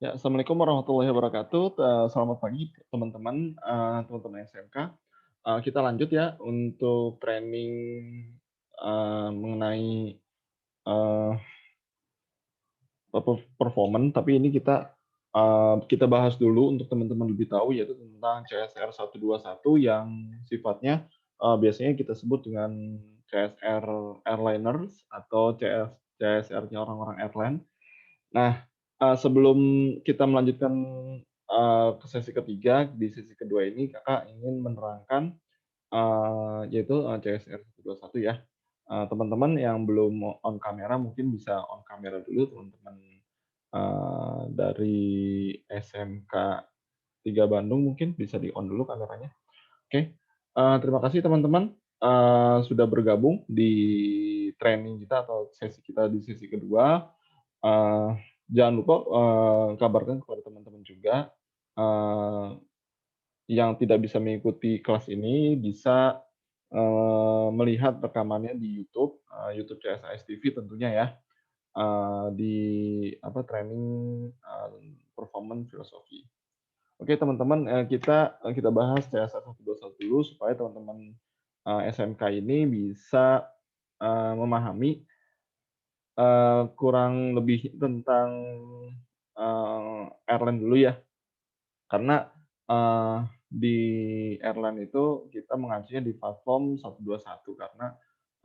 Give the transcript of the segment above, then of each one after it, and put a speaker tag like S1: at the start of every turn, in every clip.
S1: Ya, Assalamualaikum warahmatullahi wabarakatuh. Selamat pagi teman-teman, teman-teman SMK. Kita lanjut ya untuk training, mengenai, eee, performance, tapi ini kita bahas dulu untuk teman-teman lebih tahu, yaitu tentang CSR 121 yang sifatnya, biasanya kita sebut dengan CSR airliners atau CSR-nya orang-orang airline. Nah, sebelum kita melanjutkan, ke sesi ketiga, di sesi kedua ini Kakak ingin menerangkan, yaitu, CSR 121 ya. Teman-teman yang belum on kamera mungkin bisa on kamera dulu teman-teman, dari SMK 3 Bandung mungkin bisa di-on dulu kameranya. Oke, terima kasih teman-teman, sudah bergabung di training kita atau sesi kita di sesi kedua. Eee, Jangan lupa, kabarkan kepada teman-teman juga, eee, yang tidak bisa mengikuti kelas ini bisa, melihat rekamannya di YouTube, YouTube CSIS TV tentunya ya, di apa, training, performance filosofi. Oke teman-teman, kita bahas CSR 121 dulu supaya teman-teman, SMK ini bisa, memahami, kurang lebih tentang, airline dulu ya. Karena, di airline itu kita mengacunya di platform 121 karena,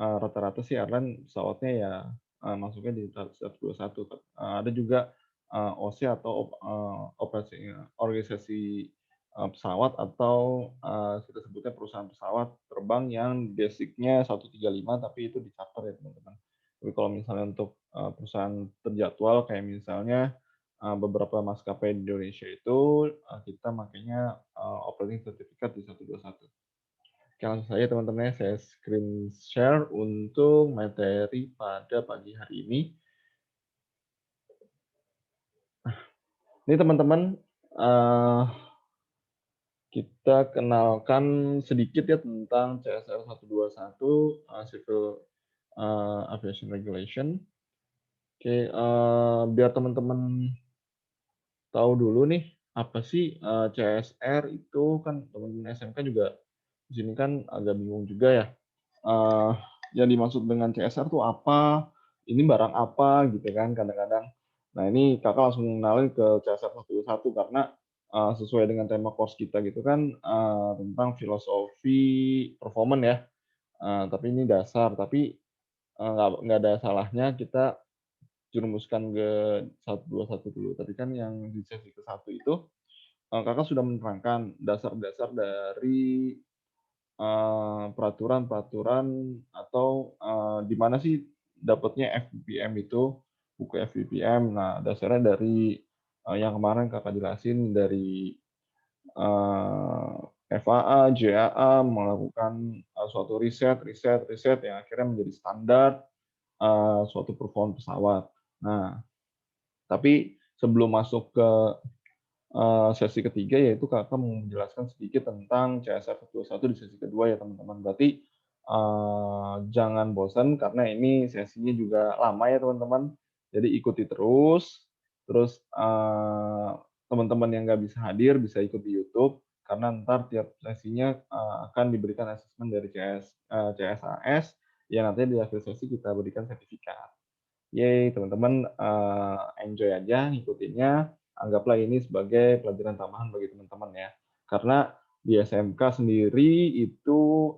S1: rata-rata sih airline pesawatnya ya, masuknya di 121. Ada juga, OC atau organisasi, pesawat atau, kita sebutnya perusahaan pesawat terbang yang basic-nya 135 tapi itu di-charter ya teman-teman. Tapi kalau misalnya untuk, perusahaan terjadwal kayak misalnya beberapa maskapai di Indonesia itu, kita makainya, operating certificate di 121. Oke, langsung saja teman-teman ya, saya screen share untuk materi pada pagi hari ini. Ini teman-teman, eee, kita kenalkan sedikit ya tentang CSR 121, Civil, Aviation Regulation. Oke, biar teman-teman tahu dulu nih, apa sih, CSR itu kan teman-teman SMK juga di sini kan agak bingung juga ya, eee, yang dimaksud dengan CSR tuh apa, ini barang apa gitu kan kadang-kadang. Nah ini Kakak langsung kenalin ke CSR 121 karena, sesuai dengan tema course kita gitu kan, tentang filosofi performance ya, tapi ini dasar, tapi, nggak ada salahnya kita jerumuskan ke 121 dulu. Tadi kan yang di sesi ke-1 itu, Kakak sudah menerangkan dasar-dasar dari, peraturan-peraturan atau, di mana sih dapatnya FVPM itu, buku FVPM. Nah, dasarnya dari, yang kemarin Kakak jelasin dari, eee, FAA, JAA melakukan, suatu riset yang akhirnya menjadi standar, suatu performance pesawat. Nah, tapi sebelum masuk ke, sesi ketiga, yaitu Kakak mau menjelaskan sedikit tentang CSR 121 di sesi kedua ya teman-teman. Berarti, jangan bosan karena ini sesinya juga lama ya teman-teman. Jadi ikuti terus, terus, teman-teman yang nggak bisa hadir bisa ikut di YouTube, karena ntar tiap sesinya, akan diberikan asesmen dari CSAS, yang nantinya di akhir sesi kita berikan sertifikat. Yeay, teman-teman, enjoy aja ngikutinnya, anggaplah ini sebagai pelajaran tambahan bagi teman-teman ya. Karena di SMK sendiri itu,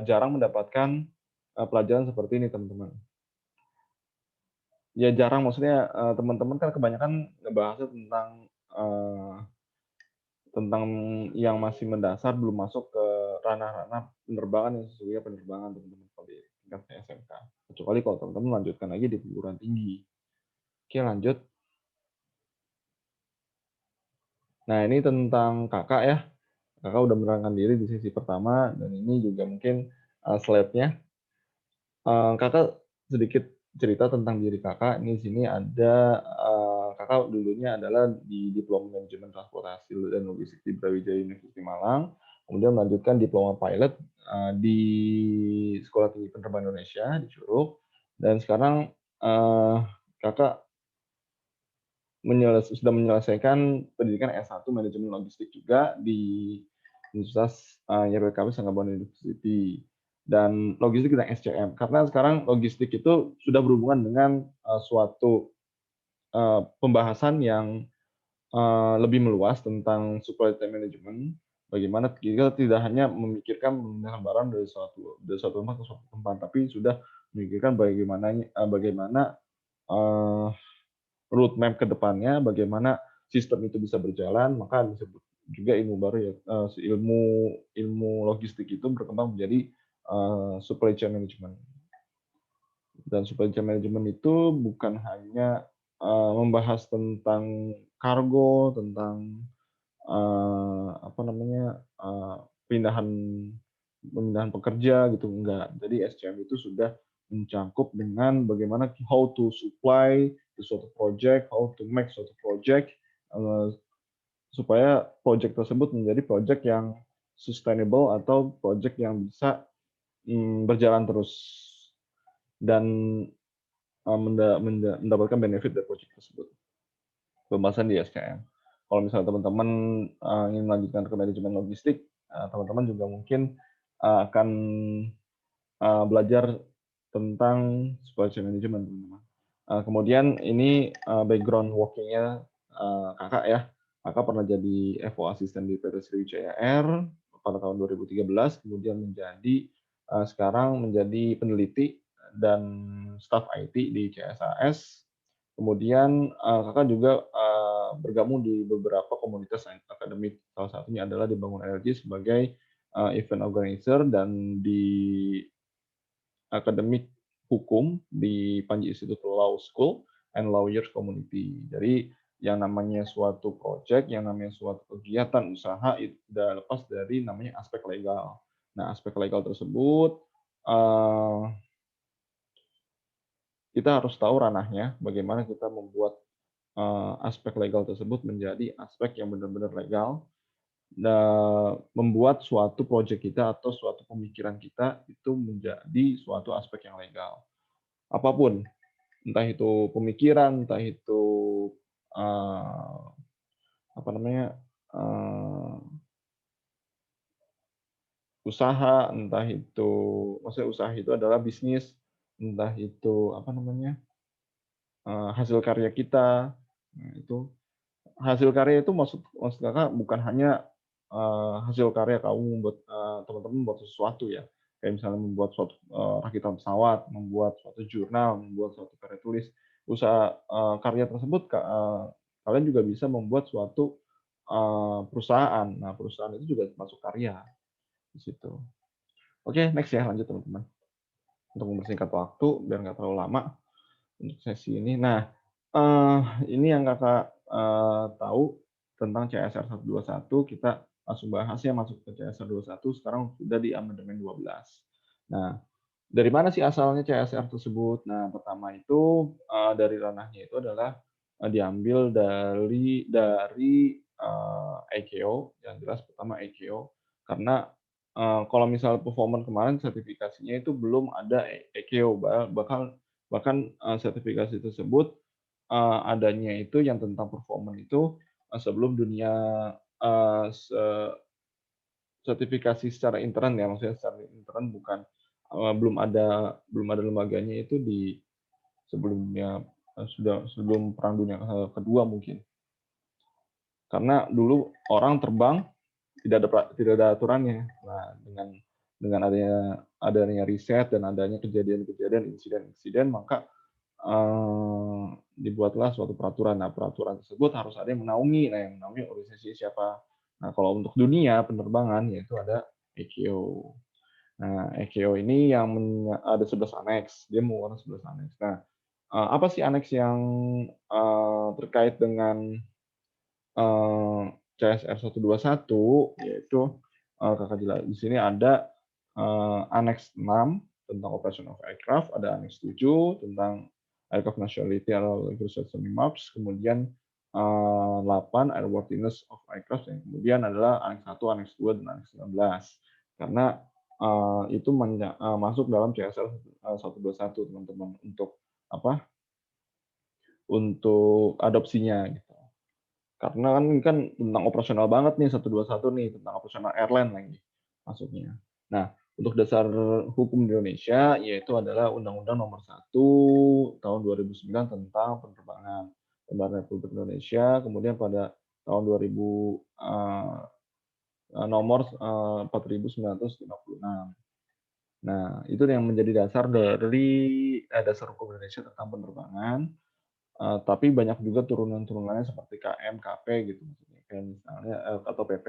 S1: jarang mendapatkan, pelajaran seperti ini, teman-teman. Ya jarang maksudnya, teman-teman kan kebanyakan ngebahasnya eee, tentang yang masih mendasar, belum masuk ke ranah-ranah penerbangan yang sesungguhnya penerbangan, teman-teman, kalau di tingkat SMK. Kecuali kalau teman-teman melanjutkan lagi di perguruan tinggi. Oke lanjut. Nah, ini tentang Kakak ya. Kakak udah menerangkan diri di sesi pertama dan ini juga mungkin, slide-nya. Kakak sedikit cerita tentang diri Kakak. Ini di sini ada, Kakak dulunya adalah di Diploma Manajemen Transportasi dan Logistik di Brawijaya University Malang, kemudian melanjutkan Diploma Pilot, di Sekolah Tinggi Penerbangan Indonesia di Curug, dan sekarang, eee, Kakak sudah menyelesaikan pendidikan S1 Manajemen Logistik juga di Universitas YPKB Sangga University dan logistik dan SCM. Karena sekarang logistik itu sudah berhubungan dengan suatu pembahasan yang lebih meluas tentang supply chain management. Bagaimana kita tidak hanya memikirkan memindahkan barang dari suatu tempat ke suatu tempat, tapi sudah memikirkan bagaimana eh, roadmap ke depannya, bagaimana sistem itu bisa berjalan, maka disebut juga ilmu baru ya, ilmu ilmu logistik itu berkembang menjadi supply chain management. Dan supply chain management itu bukan hanya membahas tentang kargo, tentang apa namanya, pemindahan pemindahan pekerja gitu, enggak. Jadi SCM itu sudah mencakup dengan bagaimana how to supply di suatu project, how to make suatu project, supaya project tersebut menjadi project yang sustainable atau project yang bisa, berjalan terus dan, mendapatkan benefit dari project tersebut. Pembahasan di SCM. Kalau misalnya teman-teman ingin melanjutkan ke manajemen logistik, teman-teman juga mungkin akan belajar tentang supply chain management, teman-teman. Kemudian ini background working-nya kakak ya. Kakak pernah jadi FO asisten di PT Sriwijaya Air pada tahun 2013, kemudian sekarang menjadi peneliti dan staf IT di CSAS. Kemudian kakak juga bergabung di beberapa komunitas akademik. Salah satunya adalah di Bangun Energi sebagai event organizer dan di akademik hukum di Panji Institute Law School and Lawyers Community. Jadi yang namanya suatu project, yang namanya suatu kegiatan usaha itu tidak lepas dari namanya aspek legal. Nah, aspek legal tersebut kita harus tahu ranahnya, bagaimana kita membuat aspek legal tersebut menjadi aspek yang benar-benar legal, membuat suatu proyek kita atau suatu pemikiran kita itu menjadi suatu aspek yang legal. Apapun, entah itu pemikiran, entah itu uh, apa namanya uh, usaha, entah itu maksudnya usaha itu adalah bisnis, entah itu apa namanya hasil karya kita, nah, itu hasil karya itu maksud maksud kakak bukan hanya hasil karya kamu membuat teman-teman membuat sesuatu ya, kayak misalnya membuat suatu rakitan pesawat, membuat suatu jurnal, membuat suatu karya tulis. Usaha karya tersebut kalian juga bisa membuat suatu perusahaan. Nah, perusahaan itu juga masuk karya di situ. Oke, next ya, lanjut teman-teman. Untuk mempersingkat waktu biar nggak terlalu lama untuk sesi ini. Nah, ini yang kakak tahu tentang CSR 121, kita langsung bahas ya, masuk ke CSR 21, sekarang sudah di amandemen 12. Nah, dari mana sih asalnya CSR tersebut? Nah, pertama itu dari ranahnya itu adalah diambil dari ICAO, yang jelas pertama ICAO, karena kalau misal performance kemarin sertifikasinya itu belum ada ICAO, bahkan bahkan sertifikasi tersebut adanya itu yang tentang performance itu sebelum dunia sertifikasi secara intern ya, maksudnya secara intern bukan belum ada lembaganya itu di sebelumnya sebelum Perang Dunia Kedua mungkin. Karena dulu orang terbang tidak ada aturannya. Nah, dengan adanya riset dan adanya kejadian-kejadian, insiden-insiden, maka dibuatlah suatu peraturan. Nah, peraturan tersebut harus ada yang menaungi. Nah, yang menaungi organisasi siapa? Nah, kalau untuk dunia penerbangan yaitu ada ICAO. Nah, ICAO ini yang ada 11 aneks. Dia mengeluarkan 11 aneks. Nah, apa sih aneks yang terkait dengan CSR 121, yaitu kakak jelas di sini ada aneks 6 tentang operation of aircraft, ada aneks 7 tentang aircraft nationality atau system maps, kemudian 8 airworthiness of aircraft, yang kemudian adalah aneks 1, aneks 2, dan aneks 19. Karena itu masuk dalam CSR 121 teman-teman untuk apa? untuk adopsinya gitu. Karena kan tentang operasional banget nih 121 nih, tentang operasional airline lagi masuknya. Nah, untuk dasar hukum di Indonesia yaitu adalah Undang-Undang Nomor 1 Tahun 2009 tentang penerbangan. Penerbangan Republik Indonesia, kemudian pada tahun 2000 nomor 4.956. Nah, itu yang menjadi dasar dari dasar hukum Indonesia tentang penerbangan. Tapi banyak juga turunan-turunannya seperti KM, KP gitu maksudnya, kayak misalnya atau PP,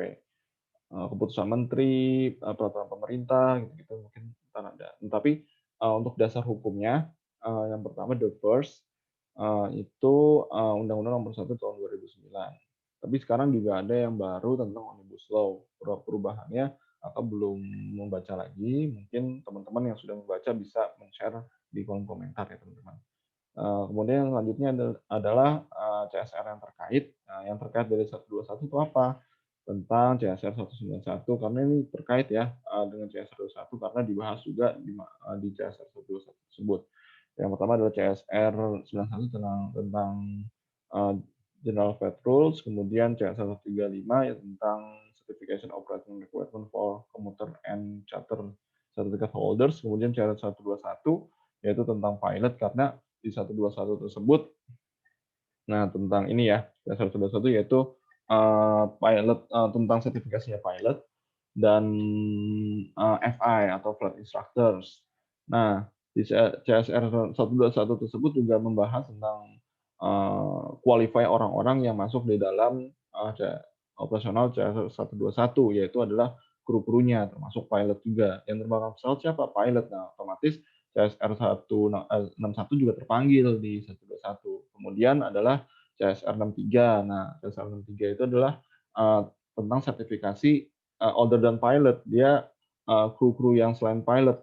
S1: keputusan menteri, peraturan pemerintah gitu-gitu mungkin entar ada. Tapi, untuk dasar hukumnya, yang pertama the first, itu, Undang-Undang Nomor 1 Tahun 2009. Tapi sekarang juga ada yang baru tentang Omnibus Law. Perubahannya Kakak belum membaca lagi, mungkin teman-teman yang sudah membaca bisa men-share di kolom komentar ya teman-teman. Kemudian yang selanjutnya adalah CSR yang terkait dari 121 itu apa? Tentang CSR 191 karena ini terkait ya dengan CSR 121 karena dibahas juga di CSR 121 tersebut. Yang pertama adalah CSR 91 tentang uh, General Flight Rules, kemudian CSR 135 ya tentang Certification Operating Requirement for Commuter and Charter Certificate Holders, kemudian CSR 121 yaitu tentang pilot karena di 121 tersebut, nah tentang ini ya, CSR 121 yaitu pilot tentang sertifikasinya pilot dan FI atau flight instructors. Nah, di CSR 121 tersebut juga membahas tentang qualify orang-orang yang masuk di dalam operasional CSR 121 yaitu adalah kru-krunya termasuk pilot juga. Yang terbang pesawat siapa? Pilot. Nah, otomatis CSR 161 juga terpanggil di 121. Kemudian adalah CSR 63. Nah, CSR 63 itu adalah tentang sertifikasi older than pilot. Dia kru-kru yang selain pilot,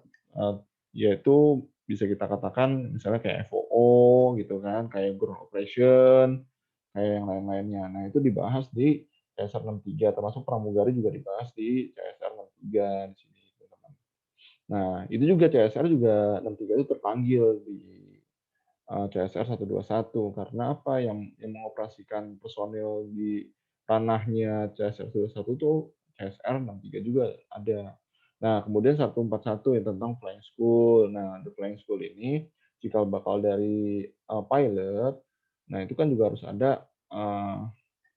S1: yaitu bisa kita katakan misalnya kayak FOO gitu kan, kayak ground operation, kayak yang lain-lainnya. Nah, itu dibahas di CSR 63, termasuk pramugari juga dibahas di CSR 63 di sini, teman-teman. Nah, itu juga CSR juga 63 itu terpanggil di CSR 121 karena apa yang mengoperasikan personil di ranahnya CSR 121 itu CSR 63 juga ada. Nah, kemudian 141 yang tentang flying school. Nah, the flying school ini cikal bakal dari pilot. Nah, itu kan juga harus ada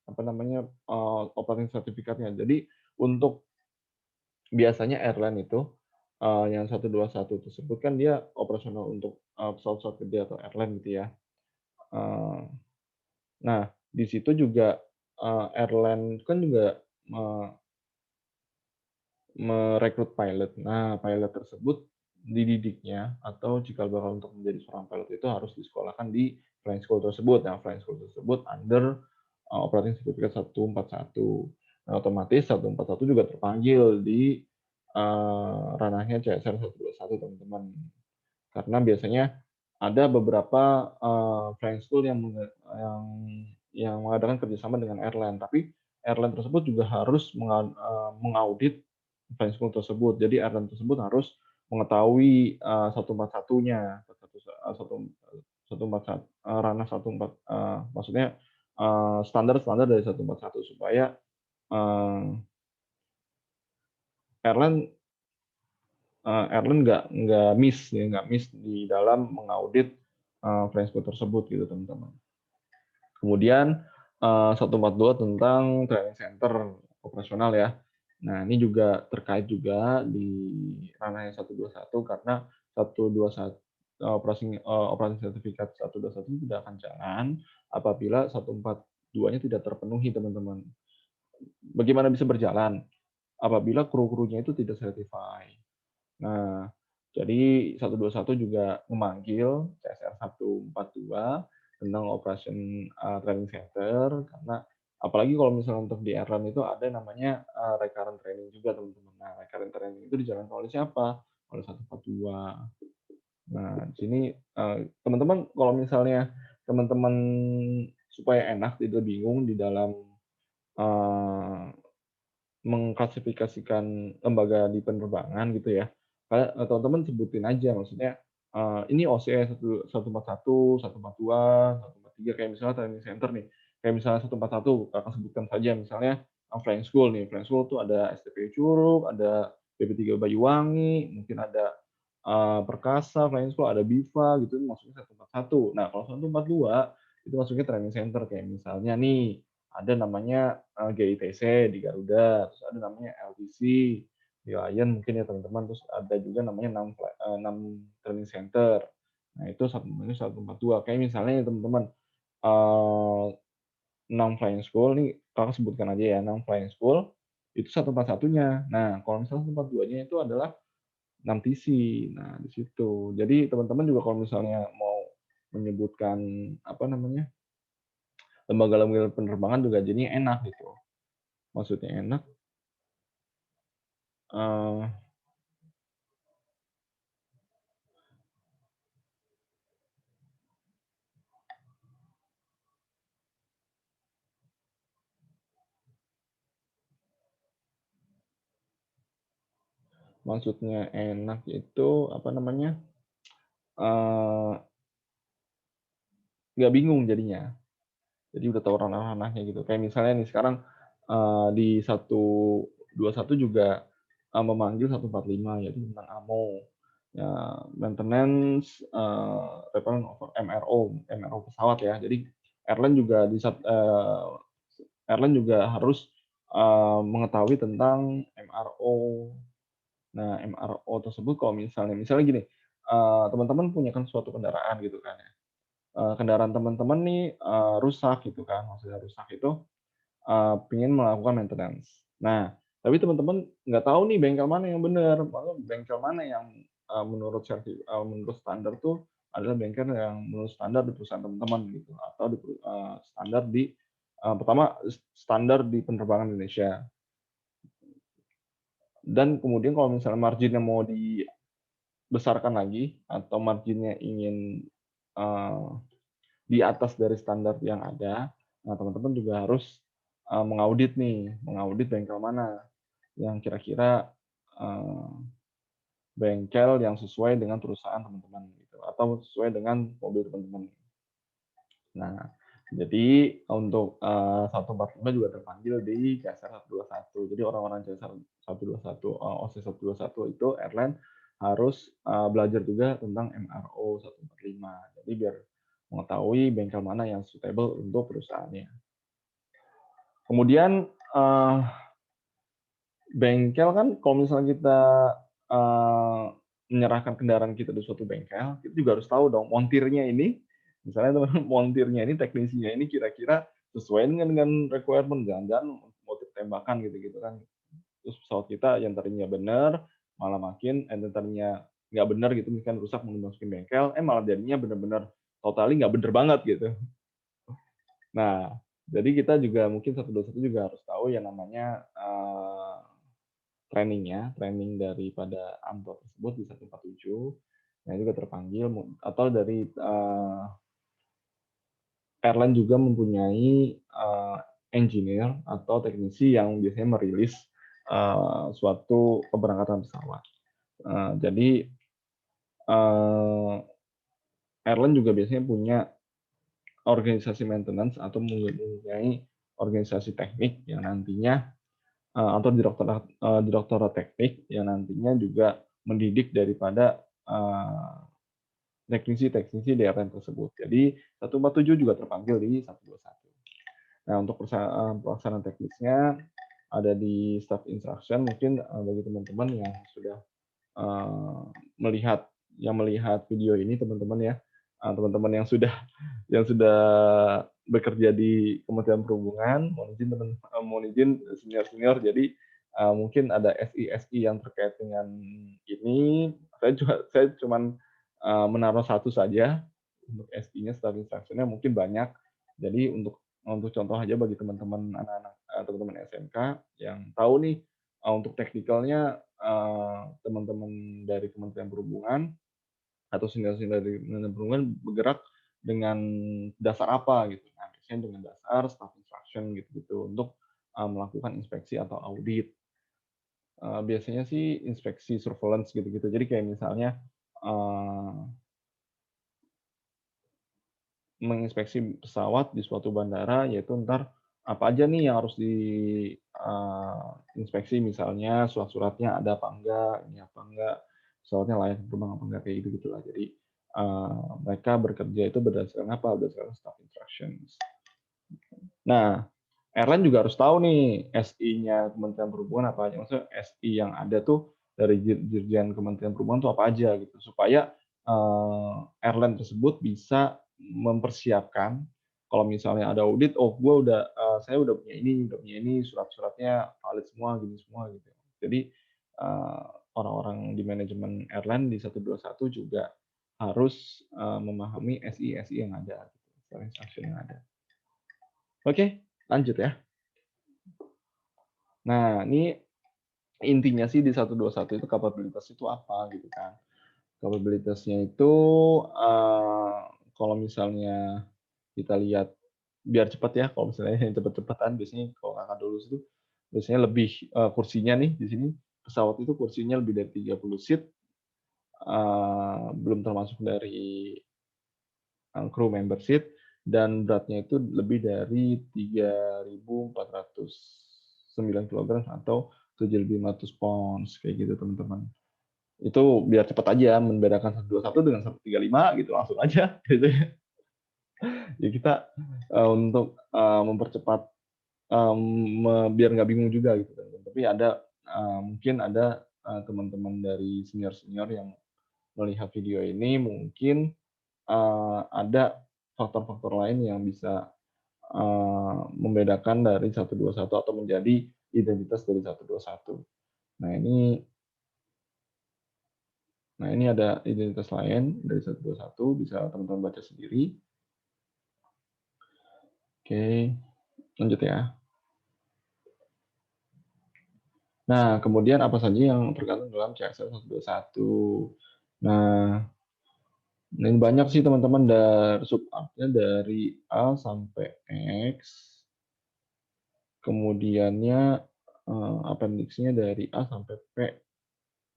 S1: apa namanya operating sertifikatnya. Jadi untuk biasanya airline itu yang 121 tersebut kan dia operasional untuk pesawat-pesawat gede atau airline gitu ya. Eee, nah, di situ juga, airline kan juga me merekrut pilot. Nah, pilot tersebut dididiknya atau cikal bakal untuk menjadi seorang pilot itu harus disekolahkan di flying school tersebut. Nah, flying school tersebut under, operating certificate 141. Nah, otomatis 141 juga terpanggil di, ranahnya CSR 121 teman-teman. Karena biasanya ada beberapa, flying school yang mengadakan kerjasama dengan airline, tapi airline tersebut juga harus mengaudit flying school tersebut. Jadi airline tersebut harus mengetahui, 141-nya, ranah 14 maksudnya, standar-standar dari 141 supaya, eee, airline airline nggak miss ya, nggak miss di dalam mengaudit, flying school tersebut gitu, teman-teman. Kemudian, 142 tentang training center operasional ya. Nah, ini juga terkait juga di ranahnya 121 karena 121 operasi sertifikat 121 tidak akan jalan apabila 142-nya tidak terpenuhi, teman-teman. Bagaimana bisa berjalan? Apabila kru-krunya itu tidak certify. Nah, jadi 121 juga memanggil CSR 142 tentang operation training center karena apalagi kalau misalnya untuk di airline itu ada namanya recurrent training juga teman-teman. Nah, recurrent training itu dijalankan oleh siapa? Oleh 142. Nah, di sini teman-teman kalau misalnya teman-teman supaya enak tidak bingung di dalam eee, mengklasifikasikan lembaga di penerbangan gitu ya, kayak teman-teman sebutin aja maksudnya, ini OCE 141, 142, 143 3 kayak misalnya training center nih, kayak misalnya 141 Kakak sebutkan saja misalnya, Flying School nih, Flying School tuh ada STP Curug, ada PP3 Banyuwangi, mungkin ada, Perkasa, Flying School, ada BIFA gitu masuknya 141. Nah kalau 142 itu masuknya training center kayak misalnya nih, ada namanya, GITC di Garuda, terus ada namanya LTC di Lion mungkin ya teman-teman, terus ada juga namanya 6 training center. Nah itu namanya 142. Kayak misalnya ya teman-teman, eee, 6 flying school nih Kakak sebutkan aja ya, 6 flying school itu 141-nya. Nah kalau misalnya 142-nya itu adalah 6 TC. Nah di situ. Jadi teman-teman juga kalau misalnya mau menyebutkan, apa namanya, lembaga-lembaga penerbangan juga jadinya enak gitu. Maksudnya enak, eee, maksudnya enak itu, apa namanya, eee, nggak bingung jadinya. Jadi udah tahu ranah-ranahnya gitu. Kayak misalnya nih sekarang, di 121 juga, memanggil 145 yaitu tentang AMO. Ya maintenance, repair over MRO pesawat ya. Jadi airline juga airline juga harus, mengetahui tentang MRO. Nah, MRO tersebut kalau misalnya gini, teman-teman punya kan suatu kendaraan gitu kan ya, kendaraan teman-teman nih, rusak gitu kan, maksudnya rusak itu, pengen melakukan maintenance. Nah, tapi teman-teman nggak tahu nih bengkel mana yang bener, lalu bengkel mana yang, menurut standar tuh adalah bengkel yang menurut standar di perusahaan teman-teman gitu, atau standar di pertama standar di penerbangan Indonesia. Dan kemudian kalau misalnya marginnya mau dibesarkan lagi atau marginnya ingin, eee, di atas dari standar yang ada, nah teman-teman juga harus, mengaudit nih, mengaudit bengkel mana yang kira-kira, eee, bengkel yang sesuai dengan perusahaan teman-teman gitu, atau sesuai dengan mobil teman-teman. Nah, jadi untuk, 145 juga terpanggil di CSR 121. Jadi orang-orang CSR 121, OC 121 itu airline harus, belajar juga tentang MRO 145. Jadi biar mengetahui bengkel mana yang suitable untuk perusahaannya. Kemudian, bengkel kan kalau misalnya kita, eee, menyerahkan kendaraan kita di suatu bengkel, kita juga harus tahu dong montirnya ini, misalnya teman montirnya ini, teknisinya ini kira-kira sesuai dengan requirement, jangan-jangan motif tembakan gitu-gitu kan. Terus pesawat kita yang tadinya bener, malah yang tadinya nggak bener gitu, misalkan rusak mau dimasukin bengkel, malah jadinya bener-bener totally nggak bener banget gitu. Nah, jadi kita juga mungkin 121 juga harus tahu yang namanya, training daripada Amtor tersebut di 147, yang juga terpanggil atau dari, airline juga mempunyai, engineer atau teknisi yang biasanya merilis, suatu keberangkatan pesawat. Jadi, eee, airline juga biasanya punya organisasi maintenance atau mempunyai organisasi teknik yang nantinya, atau direktorat teknik yang nantinya juga mendidik daripada, teknisi-teknisi di airline tersebut. Jadi 147 juga terpanggil di 121. Nah, untuk pelaksanaan teknisnya ada di staff instruction mungkin, bagi teman-teman yang sudah, eee, melihat melihat video ini teman-teman ya, teman-teman yang sudah bekerja di Kementerian Perhubungan, mohon izin senior-senior jadi, mungkin ada SI-SI yang terkait dengan ini, saya cuman, menaruh satu saja untuk SI-nya, staff instruction-nya mungkin banyak. Jadi untuk contoh aja bagi teman-teman anak-anak teman-teman SMK yang tahu nih, untuk teknikalnya, teman-teman dari Kementerian Perhubungan atau senior-senior dari Kementerian Perhubungan bergerak dengan dasar apa gitu. Nah, biasanya dengan dasar staff instruction gitu-gitu untuk, melakukan inspeksi atau audit. Biasanya sih inspeksi surveillance gitu-gitu. Jadi kayak misalnya, eee menginspeksi pesawat di suatu bandara, yaitu ntar apa aja nih yang harus inspeksi, misalnya surat-suratnya ada apa enggak, ini apa enggak, pesawatnya layak terbang apa enggak, kayak gitu-gitulah. Jadi, mereka bekerja itu berdasarkan apa, berdasarkan staff instructions. Nah, airline juga harus tahu nih SI-nya Kementerian Perhubungan apa aja, maksudnya SI yang ada tuh dari Dirjen Kementerian Perhubungan tuh apa aja gitu, supaya, airline tersebut bisa mempersiapkan kalau misalnya ada audit, "Oh, saya udah punya ini, surat-suratnya valid semua, gini semua," gitu. Jadi, eee, orang-orang di manajemen airline di 121 juga harus, memahami SI-SI yang ada gitu, instruction yang ada. Oke, lanjut ya. Nah, ini intinya sih di 121 itu kapabilitas itu apa gitu kan. Kapabilitasnya itu, eee, kalau misalnya kita lihat biar cepat ya, kalau misalnya yang cepet-cepetan biasanya kalau Kakak lulus itu biasanya lebih, kursinya nih di sini, pesawat itu kursinya lebih dari 30 seat, belum termasuk dari, crew member seat, dan beratnya itu lebih dari 3.409 kilogram atau 7.500 pounds, kayak gitu teman-teman. Itu biar cepet aja membedakan 121 dengan 135 gitu, langsung aja gitu ya. Ya kita, untuk, mempercepat, biar nggak bingung juga gitu kan. Tapi ada, mungkin ada, teman-teman dari senior-senior yang melihat video ini mungkin, ada faktor-faktor lain yang bisa, membedakan dari 121 atau menjadi identitas dari 121. Nah ini ada identitas lain dari 121, bisa teman-teman baca sendiri. Oke, lanjut ya. Nah, kemudian apa saja yang tergantung dalam CSR 121. Nah, ini banyak sih teman-teman sub-art-nya dari A sampai X, kemudiannya, appendix-nya dari A sampai P.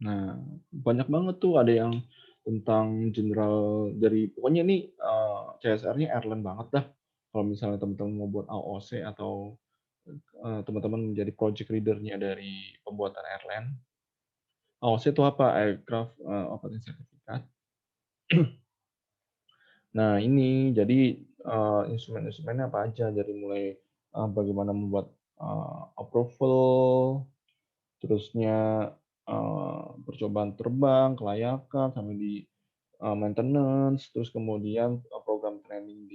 S1: Nah, banyak banget tuh, ada yang tentang general dari pokoknya nih, CSR-nya airline banget dah. Kalau misalnya teman-teman mau buat AOC atau, teman-teman menjadi project leader-nya dari pembuatan airline. AOC itu apa? Aircraft, Operating Certificate. Nah ini, jadi, instrumen-instrumennya apa aja, dari mulai, bagaimana membuat, approval, terusnya, percobaan terbang, kelayakan, sampai di, maintenance, terus kemudian, eee, program training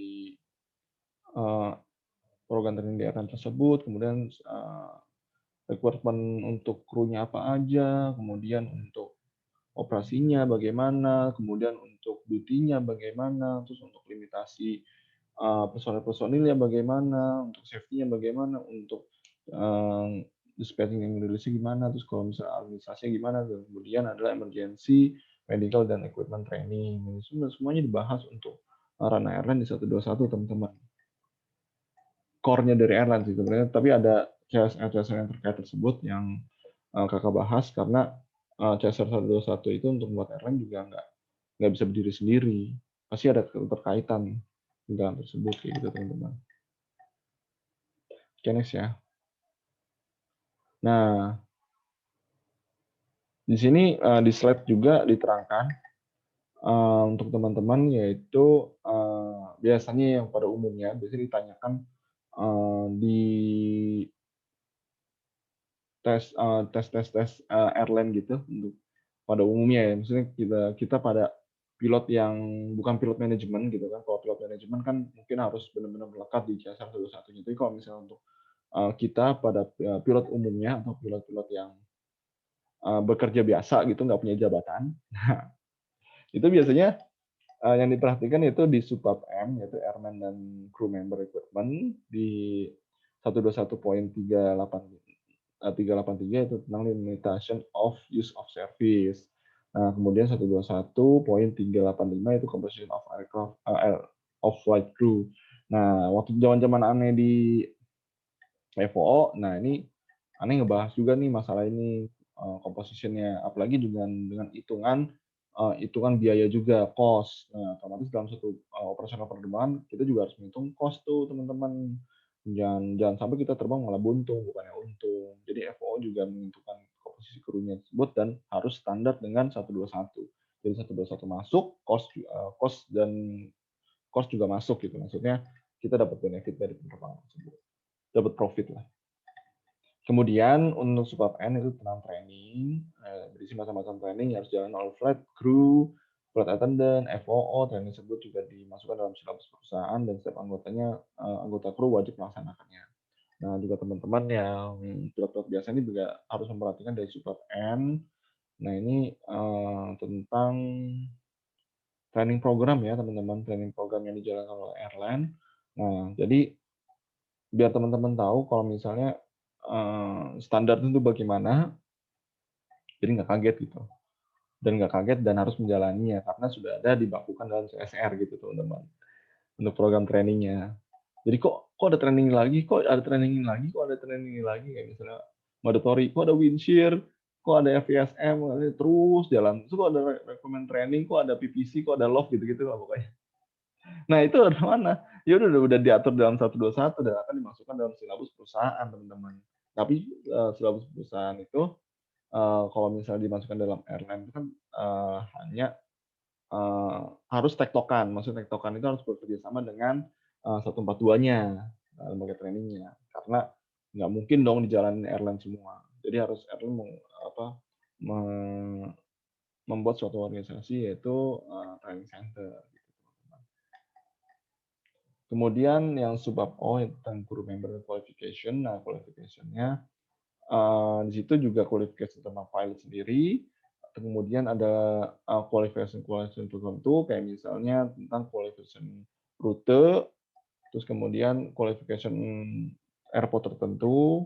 S1: di airline tersebut, kemudian, requirement untuk krunya apa aja, kemudian untuk operasinya bagaimana, kemudian untuk duty-nya bagaimana, terus untuk limitasi, personil-personilnya bagaimana, untuk safety-nya bagaimana, untuk, dispatching and release-nya gimana, terus kalau misalnya administrasinya gimana, dan kemudian adalah emergency, medical, dan equipment training. Ini semuanya dibahas untuk, ranah airline di 121 teman-teman. Core-nya dari airline sih sebenarnya, tapi ada CSR-CSR yang terkait tersebut yang, Kakak bahas karena, CSR 121 itu untuk membuat airline juga nggak bisa berdiri sendiri. Pasti ada keterkaitan dengan tersebut, kayak gitu teman-teman. Oke, next ya. Nah, di sini, di slide juga diterangkan, untuk teman-teman, yaitu, biasanya yang pada umumnya biasanya ditanyakan, di tes airline gitu, untuk pada umumnya ya, maksudnya kita kita pada pilot yang bukan pilot manajemen gitu kan. Kalau pilot manajemen kan mungkin harus benar-benar melekat di CSR 121. Tapi kalau misalnya untuk, kita pada, pilot umumnya atau pilot-pilot yang, bekerja biasa gitu, nggak punya jabatan, itu biasanya, yang diperhatikan itu di Subbab M, yaitu Airman dan Crew Member Equipment, di 121.383 itu tentang limitation of use of service. Nah, kemudian 121.385 itu composition of aircraft, of flight crew. Nah, waktu zaman-zaman aneh di FOO, nah ini aneh ngebahas juga nih masalah ini, composition-nya, apalagi dengan hitungan hitungan biaya juga, cost. Nah, otomatis dalam satu, operasional penerbangan kita juga harus menghitung cost tuh, teman-teman. Jangan jangan sampai kita terbang malah buntung, bukannya untung. Jadi FOO juga menentukan komposisi krunya tersebut dan harus standar dengan 121. Jadi 121 masuk, cost dan cost juga masuk gitu. Maksudnya kita dapat benefit dari penerbangan tersebut, dapat profit lah. Kemudian untuk sub N itu tentang training, berisi macam-macam training yang harus jalan oleh flight crew, flight attendant, FOO. Training tersebut juga dimasukkan dalam silabus perusahaan dan setiap anggota kru wajib melaksanakannya. Nah, juga teman-teman yang pilot-pilot biasa ini juga harus memperhatikan dari sub N. Nah, ini tentang training program ya, teman-teman, training program yang dijalankan oleh airline. Nah, jadi biar teman-teman tahu kalau misalnya standar itu bagaimana, jadi nggak kaget gitu. Dan nggak kaget dan harus menjalaninya karena sudah ada dibakukan dalam CSR gitu teman-teman untuk program trainingnya. Jadi kok ada training lagi, kok ada training lagi, kok ada training lagi kayak misalnya mandatory, kok ada windshield, kok ada FVSM, terus jalan. Terus kok ada recommend training, kok ada PPC, kok ada log gitu-gitu lah pokoknya. Nah itu ada mana? Ya udah diatur dalam 121 dan akan dimasukkan dalam silabus perusahaan teman-teman. Tapi silabus perusahaan itu kalau misalnya dimasukkan dalam airline itu kan hanya harus tektokan. Maksudnya tektokan itu harus bekerja sama dengan 142-nya lembaga trainingnya. Karena nggak mungkin dong dijalanin airline semua. Jadi harus airline membuat suatu organisasi yaitu training center. Kemudian yang subbab O tentang crew member qualification. Nah, qualification-nya di situ juga qualification tentang pilot sendiri. Kemudian ada qualification tertentu kayak misalnya tentang qualification rute, terus kemudian qualification airport tertentu,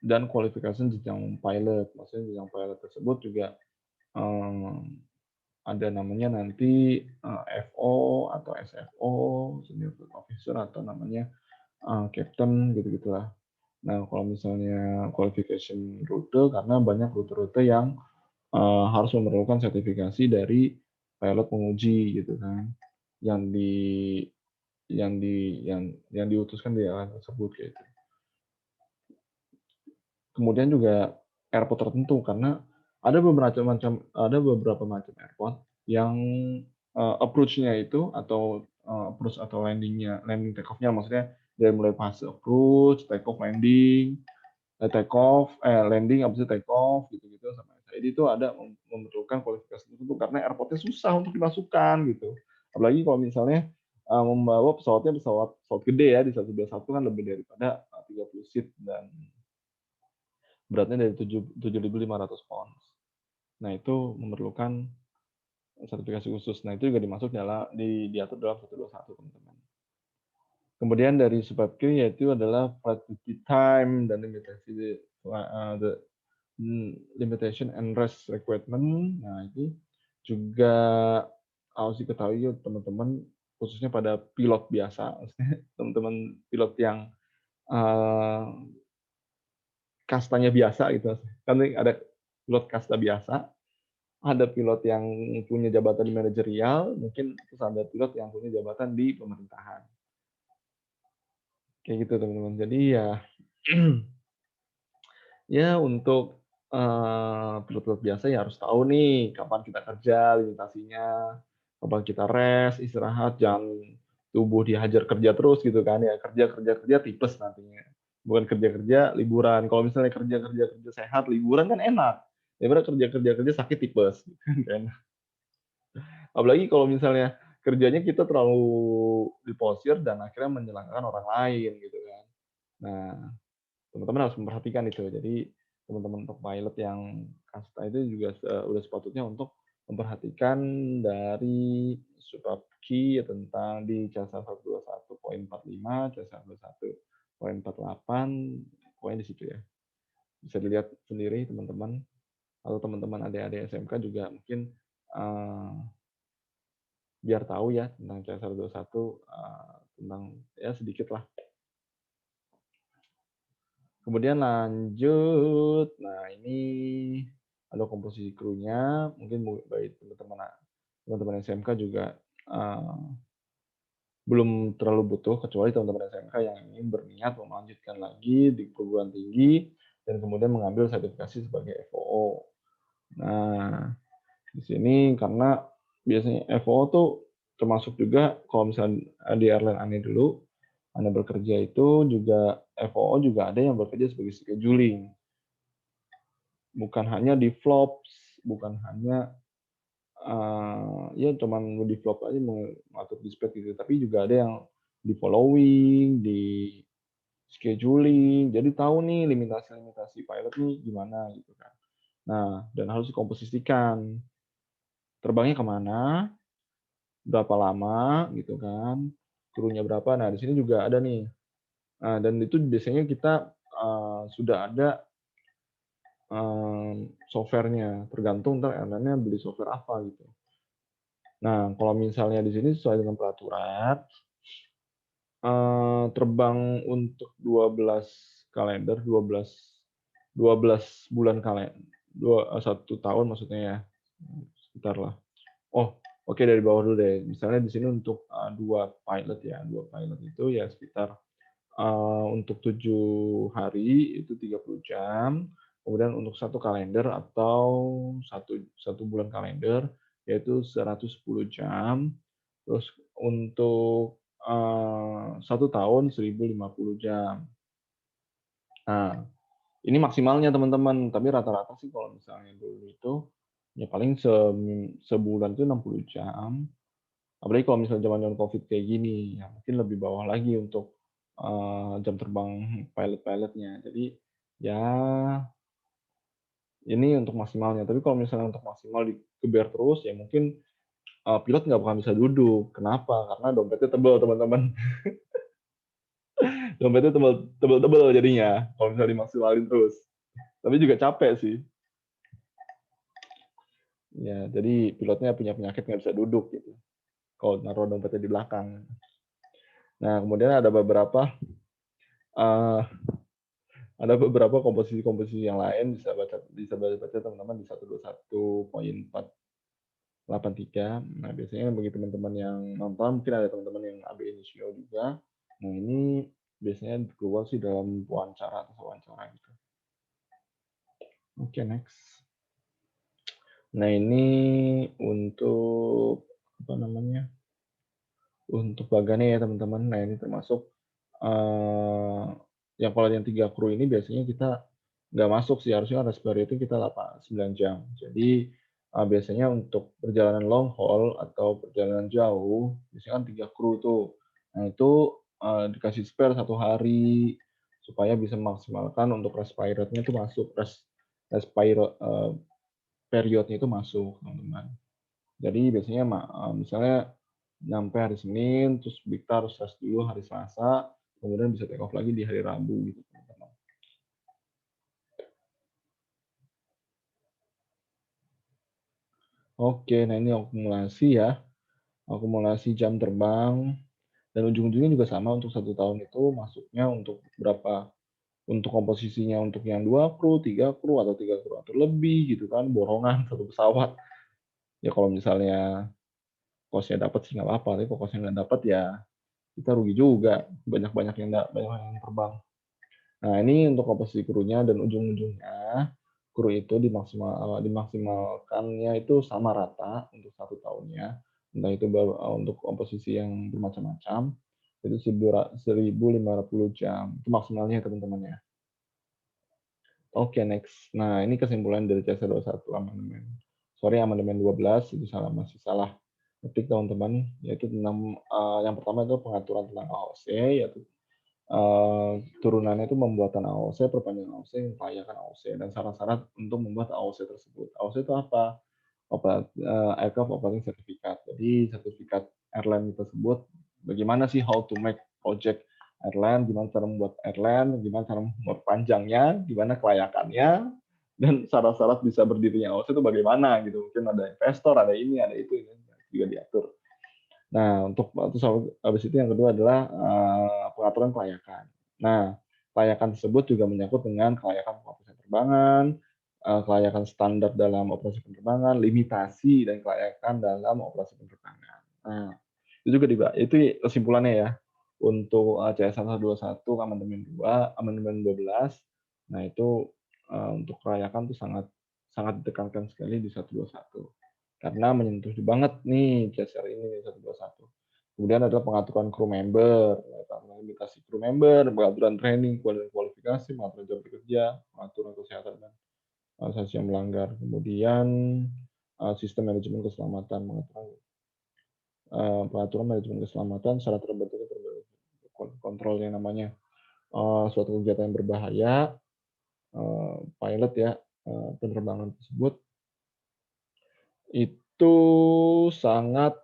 S1: dan qualification jenjang pilot. Maksudnya jenjang pilot tersebut juga ada namanya nanti FO atau SFO, senior flight officer, atau namanya captain gitu-gitulah. Nah, kalau misalnya qualification rute, karena banyak rute-rute yang harus memerlukan sertifikasi dari pilot penguji gitu kan, yang di yang diutuskan di airline tersebut gitu. Kemudian juga airport tertentu karena ada beberapa macam airport yang approach-nya itu atau approach atau landing take off-nya maksudnya dari mulai fase approach, take off, landing, landing habis itu take off gitu-gitu sama SID itu ada memerlukan kualifikasi tertentu karena airport-nya susah untuk dimasukkan gitu. Apalagi kalau misalnya membawa pesawat gede ya di 121 kan lebih daripada 30 seat dan beratnya dari 7.500 pounds. Nah, itu memerlukan sertifikasi khusus. Nah, itu juga diatur dalam 121, teman-teman. Kemudian dari subbab Q yaitu adalah flight duty time dan limitation and rest requirement. Nah, itu juga harus diketahui teman-teman khususnya pada pilot biasa, teman-teman pilot yang kastanya biasa gitu. Kan ada pilot kasta biasa, ada pilot yang punya jabatan di manajerial, mungkin terus ada pilot yang punya jabatan di pemerintahan. Kayak gitu teman-teman. Jadi ya ya untuk pilot-pilot biasa ya harus tahu nih kapan kita kerja, limitasinya, kapan kita rest, istirahat, jangan tubuh dihajar kerja terus gitu kan ya. Kerja tipes nantinya. Bukan kerja liburan. Kalau misalnya kerja sehat liburan kan enak. Daripada kerja sakit tipes kan. Apalagi kalau misalnya kerjanya kita terlalu diporsir dan akhirnya menjelangkan orang lain gitu kan. Nah, teman-teman harus memperhatikan itu. Jadi teman-teman untuk pilot yang kasta itu juga udah sepatutnya untuk memperhatikan dari subbab key tentang di CASA 121.45, CASA 121.48, pokoknya di situ ya. Bisa dilihat sendiri teman-teman, atau teman-teman adik-adik SMK juga mungkin biar tahu ya tentang CASA 121, tentang ya sedikit lah. Kemudian lanjut, nah ini ada komposisi krunya, mungkin baik teman-teman SMK juga, belum terlalu butuh, kecuali teman-teman SMK yang ingin berniat melanjutkan lagi di perguruan tinggi dan kemudian mengambil sertifikasi sebagai FOO. Nah, di sini karena biasanya FOO tuh termasuk juga kalau misalnya di airline Anda dulu, Anda bekerja itu juga FOO juga ada yang bekerja sebagai scheduling. Bukan hanya di flops, bukan hanya ya cuman nge-develop aja mengatur dispatch gitu, tapi juga ada yang di following, di scheduling, jadi tahu nih limitasi-limitasi pilot nih gimana gitu kan. Nah, dan harus dikomposisikan, terbangnya kemana, berapa lama gitu kan, krunya berapa. Nah, di sini juga ada nih, dan itu biasanya kita, sudah ada, software-nya, tergantung entar airline-nya beli software apa gitu. Nah, kalau misalnya di sini sesuai dengan peraturan, terbang untuk 12 kalender, 12 bulan 1 tahun maksudnya ya, sebentarlah. Oh, oke dari bawah dulu deh. Misalnya di sini untuk, 2 pilot ya, 2 pilot itu ya sekitar, untuk 7 hari itu 30 jam, kemudian untuk 1 kalender atau satu bulan kalender yaitu 110 jam, terus untuk, 1 tahun 1050 jam. Nah, ini maksimalnya teman-teman, tapi rata-rata sih kalau misalnya dulu itu, ya paling sebulan itu 60 jam, apalagi kalau misalnya zaman-zaman Covid kayak gini, ya mungkin lebih bawah lagi untuk, jam terbang pilot-pilotnya. Jadi, ya ini untuk maksimalnya, tapi kalau misalnya untuk maksimal dikejar terus, ya mungkin, pilot nggak bakal bisa duduk. Kenapa? Karena dompetnya tebel teman-teman. Dompetnya tebel-tebel jadinya, kalau misalnya dimaksimalin terus. Tapi juga capek sih. Ya, jadi pilotnya punya penyakit nggak bisa duduk gitu, kalau naruh dompetnya di belakang. Nah, kemudian eee, ada beberapa komposisi-komposisi yang lain bisa baca teman-teman di 121.483. Nah, biasanya bagi teman-teman yang nonton, mungkin ada teman-teman yang AB initio juga. Nah, ini biasanya keluar sih dalam wawancara atau wawancara gitu. Oke, next. Nah, ini untuk apa namanya, untuk bagannya ya teman-teman. Nah, ini termasuk, eee, yang kalau yang 3 kru ini biasanya kita nggak masuk sih, harusnya rest period itu kita 9 jam. Jadi, biasanya untuk perjalanan long haul atau perjalanan jauh, biasanya kan 3 kru tuh. Nah itu, dikasih spare 1 hari, supaya bisa memaksimalkan untuk rest period-nya itu masuk, rest period-nya itu masuk, teman-teman. Jadi biasanya misalnya nyampe hari Senin, terus kita harus rest dulu hari Selasa, kemudian bisa take off lagi di hari Rabu gitu, teman-teman. Oke, nah ini akumulasi ya, akumulasi jam terbang, dan ujung-ujungnya juga sama untuk 1 tahun itu masuknya untuk berapa, untuk komposisinya untuk yang 2 kru, 3 kru, atau 3 kru atau lebih gitu kan, borongan 1 pesawat. Ya kalau misalnya cost-nya dapat sih nggak apa-apa, tapi kalau cost-nya nggak dapat ya kita rugi juga, banyak yang terbang. Nah, ini untuk komposisi krunya dan ujung-ujungnya kru itu dimaksimalkannya itu sama rata untuk 1 tahunnya, entah itu untuk komposisi yang bermacam-macam, itu 1.550 jam, itu maksimalnya teman-teman ya. Oke, next. Nah, ini kesimpulan dari CSR 21 amandemen. Sorry, amandemen 12 itu masih salah ketik teman-teman, yaitu tentang, yang pertama itu pengaturan tentang AOC, yaitu turunannya itu pembuatan AOC, perpanjangan AOC, kelayakan AOC, dan syarat-syarat untuk membuat AOC tersebut. AOC itu apa? Aircraft Operating Certificate. Jadi sertifikat airline tersebut, bagaimana sih how to make project airline, gimana cara membuat airline, gimana cara memperpanjangnya, gimana kelayakannya, dan syarat-syarat bisa berdirinya AOC itu bagaimana gitu. Mungkin ada investor, ada ini, ada itu, juga diatur. Nah, terus habis itu yang kedua adalah, pengaturan kelayakan. Nah, kelayakan tersebut juga menyangkut dengan kelayakan pengoperasian penerbangan, kelayakan standar dalam operasi penerbangan, limitasi dan kelayakan dalam operasi penerbangan. Nah, itu juga itu kesimpulannya ya, untuk, CS 121 amandemen 2, amandemen 12. Nah itu, untuk kelayakan tuh sangat sangat ditekankan sekali di 121. Karena menyentuh banget nih CSR ini 121. Kemudian adalah pengaturan kru member, limitasi kru member, pengaturan training, kualifikasi, pengaturan jam kerja, pengaturan kesehatan dan asasi yang melanggar. Kemudian sistem manajemen keselamatan, pengaturan manajemen keselamatan secara terbentuknya kontrol yang namanya suatu kegiatan yang berbahaya, pilot ya, penerbangan tersebut itu sangat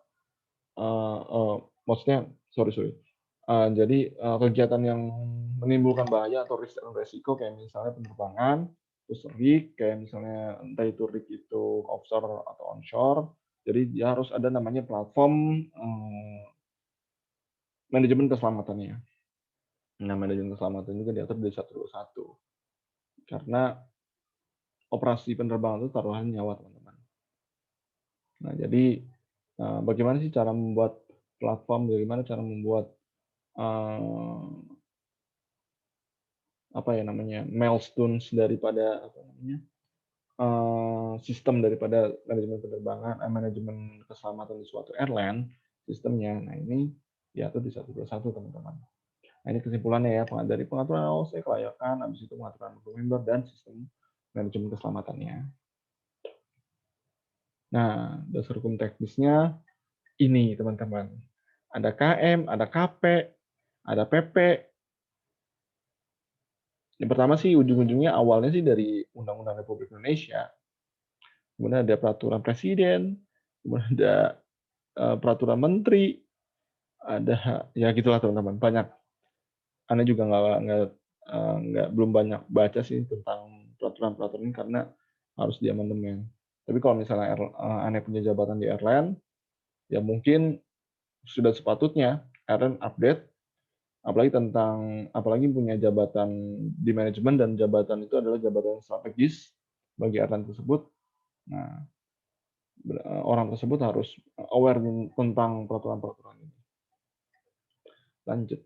S1: maksudnya sorry, jadi, kegiatan yang menimbulkan bahaya atau resiko kayak misalnya penerbangan, terus rig, kayak misalnya entah itu rig itu offshore atau onshore, jadi dia harus ada namanya platform, manajemen keselamatannya. Nah, manajemen keselamatan juga diatur di 121, karena operasi penerbangan itu taruhan nyawa, teman-teman. Nah, jadi, bagaimana sih cara membuat platform, bagaimana cara membuat, eee apa ya namanya, milestones daripada apa namanya, sistem daripada manajemen penerbangan, manajemen keselamatan di suatu airline, sistemnya. Nah ini diatur di 121 teman-teman. Nah ini kesimpulannya ya, dari pengaturan AOC, kelayakan, habis itu pengaturan crew member, dan sistem manajemen keselamatannya. Nah, dasar hukum teknisnya ini teman-teman. Ada KM, ada KP, ada PP. Yang pertama sih ujung-ujungnya awalnya sih dari Undang-Undang Republik Indonesia. Kemudian ada peraturan presiden, kemudian ada, peraturan menteri, ada ya gitulah teman-teman, banyak. Anda juga belum banyak baca sih tentang peraturan-peraturan ini karena harus diamandemen. Tapi kalau misalnya Anda punya jabatan di airline, ya mungkin sudah sepatutnya airline update, apalagi punya jabatan di manajemen dan jabatan itu adalah jabatan strategis bagi airline tersebut. Nah, orang tersebut harus aware tentang peraturan-peraturan ini. Lanjut.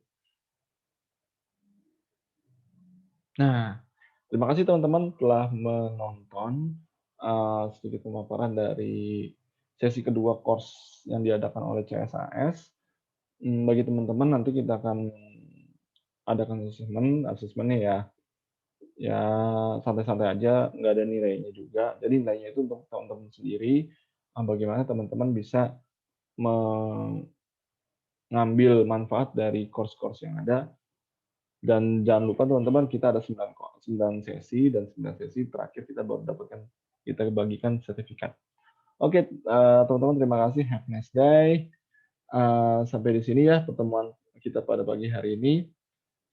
S1: Nah, terima kasih teman-teman telah menonton sedikit pemaparan dari sesi kedua course yang diadakan oleh CSAS. Bagi teman-teman nanti kita akan adakan asesmennya ya, ya santai-santai aja, nggak ada nilainya juga. Jadi nilainya itu untuk teman-teman sendiri, bagaimana teman-teman bisa mengambil manfaat dari course-course yang ada. Dan jangan lupa teman-teman kita ada 9 sesi dan 9 sesi terakhir kita baru kita bagikan sertifikat. Oke, teman-teman terima kasih, have a nice day. Sampai di sini ya pertemuan kita pada pagi hari ini.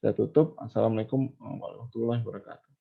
S1: Saya tutup. Assalamualaikum warahmatullahi wabarakatuh.